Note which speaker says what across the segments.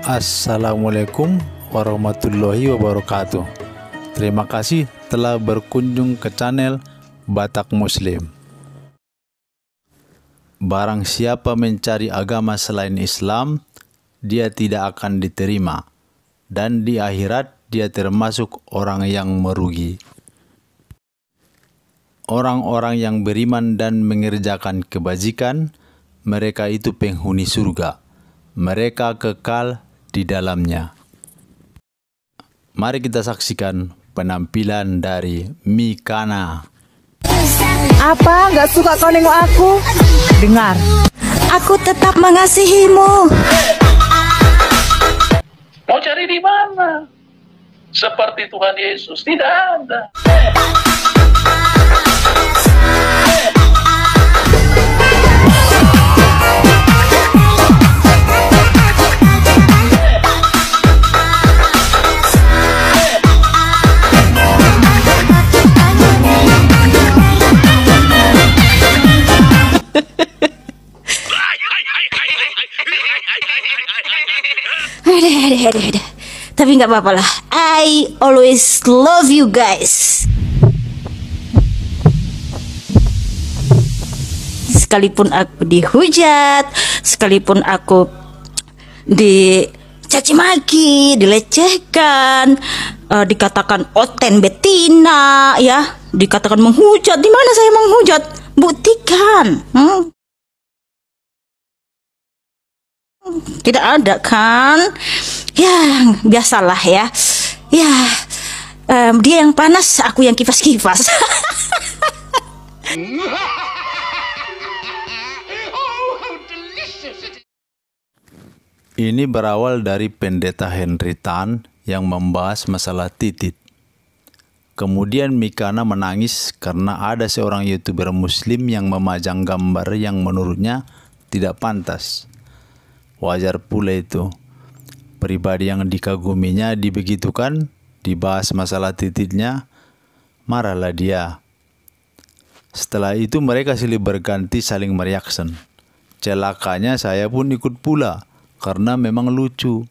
Speaker 1: Assalamualaikum warahmatullahi wabarakatuh. Terima kasih telah berkunjung ke channel Batak Muslim. Barang siapa mencari agama selain Islam, dia tidak akan diterima, dan di akhirat dia termasuk orang yang merugi. Orang-orang yang beriman dan mengerjakan kebajikan, mereka itu penghuni surga. Mereka kekal di dalamnya. Mari kita saksikan penampilan dari Mikana.
Speaker 2: Apa? Gak suka kau nengok aku? Dengar, aku tetap mengasihimu.
Speaker 3: Mau cari di mana? Seperti Tuhan Yesus, tidak ada.
Speaker 2: Ada. Tapi nggak apa-apa lah. I always love you guys. Sekalipun aku dihujat, sekalipun aku dicaci maki, dilecehkan, dikatakan oten betina, ya, dikatakan menghujat. Di mana saya menghujat? Buktikan. Tidak ada kan? Ya, biasalah ya. Ya, dia yang panas, aku yang kipas-kipas.
Speaker 1: Ini berawal dari pendeta Henry Tan yang membahas masalah titit. Kemudian Mikana menangis karena ada seorang YouTuber Muslim yang memajang gambar yang menurutnya tidak pantas. Wajar pula itu. Pribadi yang dikaguminya dibegitukan, dibahas masalah tititnya, marahlah dia. Setelah itu mereka silih berganti saling mereaction. Celakanya saya pun ikut pula, karena memang lucu.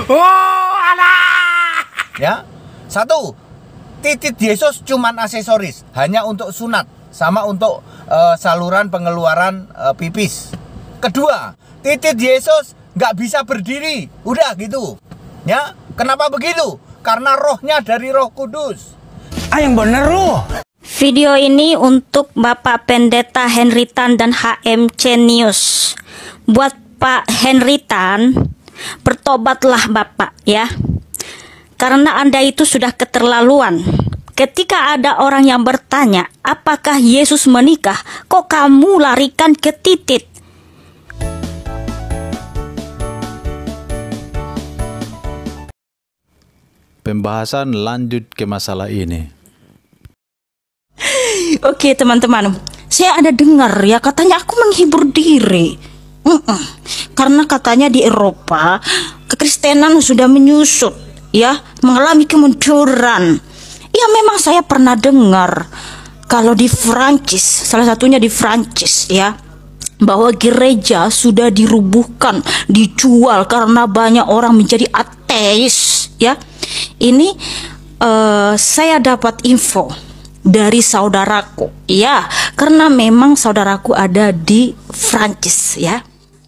Speaker 4: Oh, alah! Ya, satu, titit Yesus cuman aksesoris, hanya untuk sunat, sama untuk saluran pengeluaran pipis. Kedua, titit Yesus nggak bisa berdiri, udah gitu. Ya, kenapa begitu? Karena rohnya dari Roh Kudus.
Speaker 5: Yang bener lu.
Speaker 2: Video ini untuk Bapak Pendeta Henry Tan dan HMC News. Buat Pak Henry Tan, bertobatlah Bapak ya. Karena Anda itu sudah keterlaluan. Ketika ada orang yang bertanya, apakah Yesus menikah? Kok kamu larikan ke titit?
Speaker 1: Pembahasan lanjut ke masalah ini.
Speaker 2: Oke teman-teman, saya ada dengar ya katanya aku menghibur diri. Karena katanya di Eropa kekristenan sudah menyusut, ya, mengalami kemunduran. Ya memang saya pernah dengar kalau di Prancis, salah satunya di Prancis ya, bahwa gereja sudah dirubuhkan, dijual karena banyak orang menjadi ateis ya. Ini saya dapat info dari saudaraku ya, karena memang saudaraku ada di Prancis ya.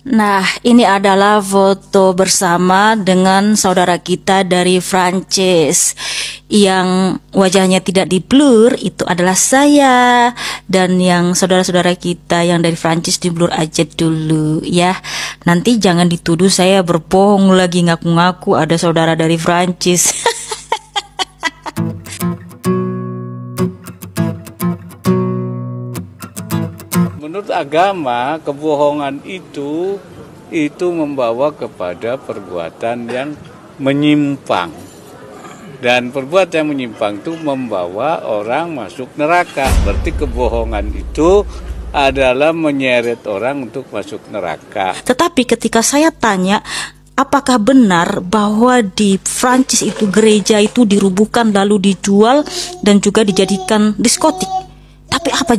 Speaker 2: Nah, ini adalah foto bersama dengan saudara kita dari Prancis yang wajahnya tidak di blur, itu adalah saya, dan yang saudara-saudara kita yang dari Prancis di blur aja dulu ya. Nanti jangan dituduh saya berbohong lagi ngaku-ngaku ada saudara dari Prancis.
Speaker 6: Menurut agama, kebohongan itu membawa kepada perbuatan yang menyimpang. Dan perbuatan yang menyimpang itu membawa orang masuk neraka. Berarti kebohongan itu adalah menyeret orang untuk masuk neraka.
Speaker 2: Tetapi ketika saya tanya, apakah benar bahwa di Prancis itu gereja itu dirubuhkan lalu dijual dan juga dijadikan diskotik? Tapi apa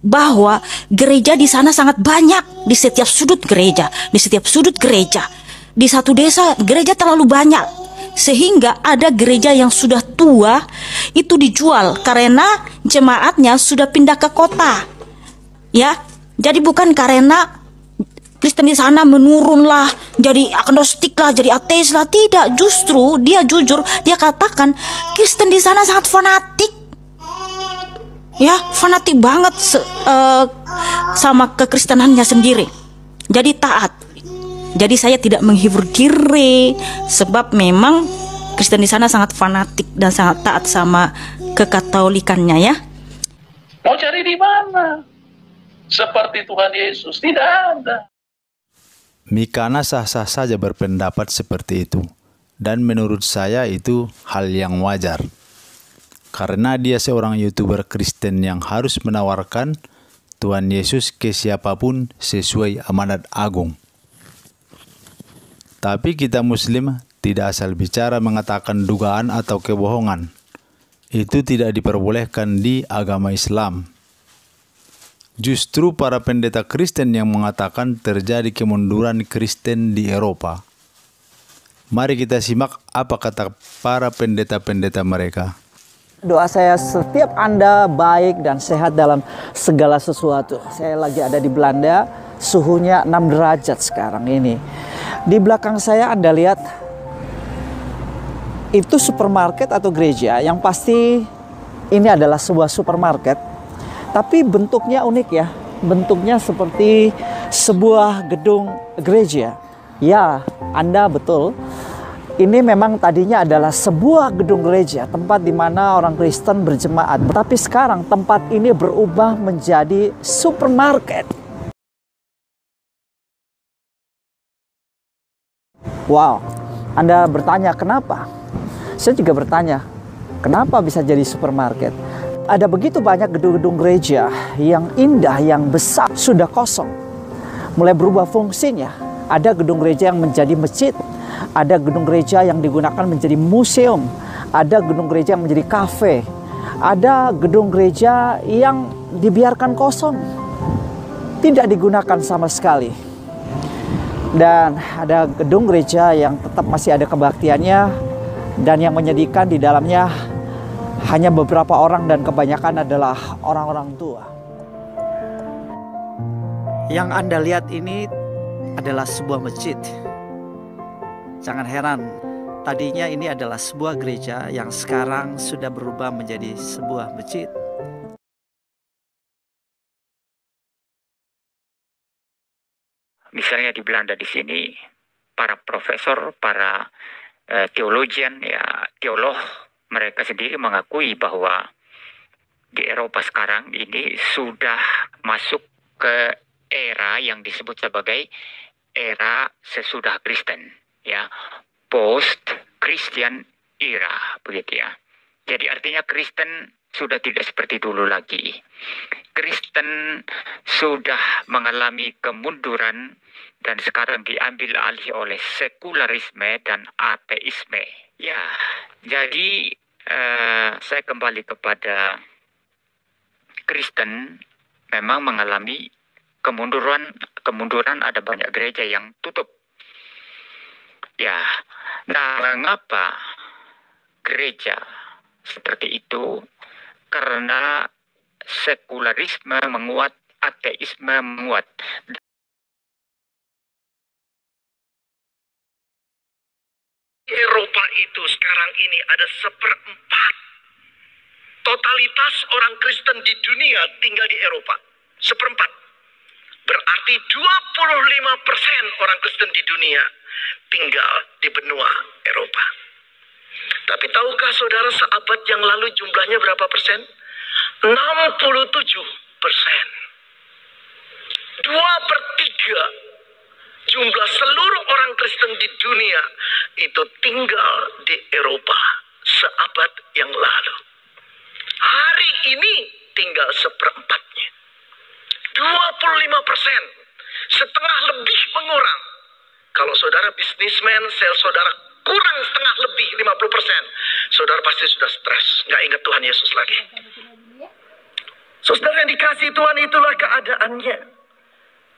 Speaker 2: bahwa gereja di sana sangat banyak, di setiap sudut gereja, di satu desa gereja terlalu banyak, sehingga ada gereja yang sudah tua itu dijual karena jemaatnya sudah pindah ke kota. Ya, jadi bukan karena Kristen di sana menurunlah, jadi agnostik lah, jadi ateis lah. Tidak, justru dia jujur, dia katakan Kristen di sana sangat fanatik. Ya, fanatik banget sama kekristenannya sendiri. Jadi taat. Jadi saya tidak menghibur diri, sebab memang Kristen di sana sangat fanatik dan sangat taat sama kekatolikannya ya.
Speaker 3: Mau cari di mana? Seperti Tuhan Yesus, tidak ada.
Speaker 1: Mikana sah-sah saja berpendapat seperti itu. Dan menurut saya itu hal yang wajar. Karena dia seorang YouTuber Kristen yang harus menawarkan Tuhan Yesus ke siapapun sesuai amanat agung. Tapi kita Muslim tidak asal bicara mengatakan dugaan atau kebohongan. Itu tidak diperbolehkan di agama Islam. Justru para pendeta Kristen yang mengatakan terjadi kemunduran Kristen di Eropa. Mari kita simak apa kata para pendeta-pendeta mereka.
Speaker 5: Doa saya setiap Anda baik dan sehat dalam segala sesuatu. Saya lagi ada di Belanda, suhunya 6 derajat sekarang ini. Di belakang saya Anda lihat, itu supermarket atau gereja. Yang pasti ini adalah sebuah supermarket. Tapi bentuknya unik ya. Bentuknya seperti sebuah gedung gereja. Ya, Anda betul. Ini memang tadinya adalah sebuah gedung gereja, tempat di mana orang Kristen berjemaat. Tapi sekarang tempat ini berubah menjadi supermarket. Wow, Anda bertanya kenapa? Saya juga bertanya, kenapa bisa jadi supermarket? Ada begitu banyak gedung-gedung gereja yang indah, yang besar, sudah kosong. Mulai berubah fungsinya. Ada gedung gereja yang menjadi masjid. Ada gedung gereja yang digunakan menjadi museum. Ada gedung gereja yang menjadi kafe. Ada gedung gereja yang dibiarkan kosong. Tidak digunakan sama sekali. Dan ada gedung gereja yang tetap masih ada kebaktiannya. Dan yang menyedihkan di dalamnya hanya beberapa orang dan kebanyakan adalah orang-orang tua. Yang Anda lihat ini adalah sebuah masjid. Jangan heran, tadinya ini adalah sebuah gereja yang sekarang sudah berubah menjadi sebuah masjid.
Speaker 7: Misalnya di Belanda di sini, para profesor, para teologian, ya teolog, mereka sendiri mengakui bahwa di Eropa sekarang ini sudah masuk ke era yang disebut sebagai era sesudah Kristen. Ya, post-Christian era, begitu ya. Jadi artinya Kristen sudah tidak seperti dulu lagi. Kristen sudah mengalami kemunduran dan sekarang diambil alih oleh sekularisme dan ateisme. Ya, jadi saya kembali kepada Kristen memang mengalami kemunduran, ada banyak gereja yang tutup. Ya, nah mengapa gereja seperti itu? Karena sekularisme menguat, ateisme menguat.
Speaker 8: Eropa itu sekarang ini ada 1/4 totalitas orang Kristen di dunia tinggal di Eropa. 1/4. Berarti 25% orang Kristen di dunia tinggal di benua Eropa. Tapi tahukah saudara seabad yang lalu jumlahnya berapa persen? 67%. 2/3 jumlah seluruh orang Kristen di dunia itu tinggal di Eropa seabad yang lalu. Hari ini tinggal 1/4-nya. 25%. Setengah lebih mengurang. Kalau saudara bisnismen, sales saudara kurang setengah lebih 50%. Saudara pasti sudah stres, nggak ingat Tuhan Yesus lagi. Saudara yang dikasihi Tuhan, itulah keadaannya.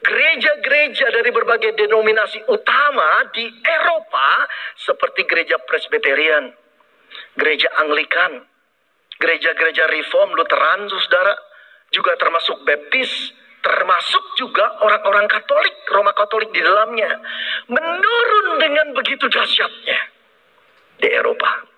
Speaker 8: Gereja-gereja dari berbagai denominasi utama di Eropa seperti gereja Presbyterian, gereja Anglikan, gereja-gereja Reform, Lutheran, saudara, juga termasuk Baptis, termasuk juga orang-orang Katolik, Roma Katolik di dalamnya, menurun dengan begitu dahsyatnya di Eropa.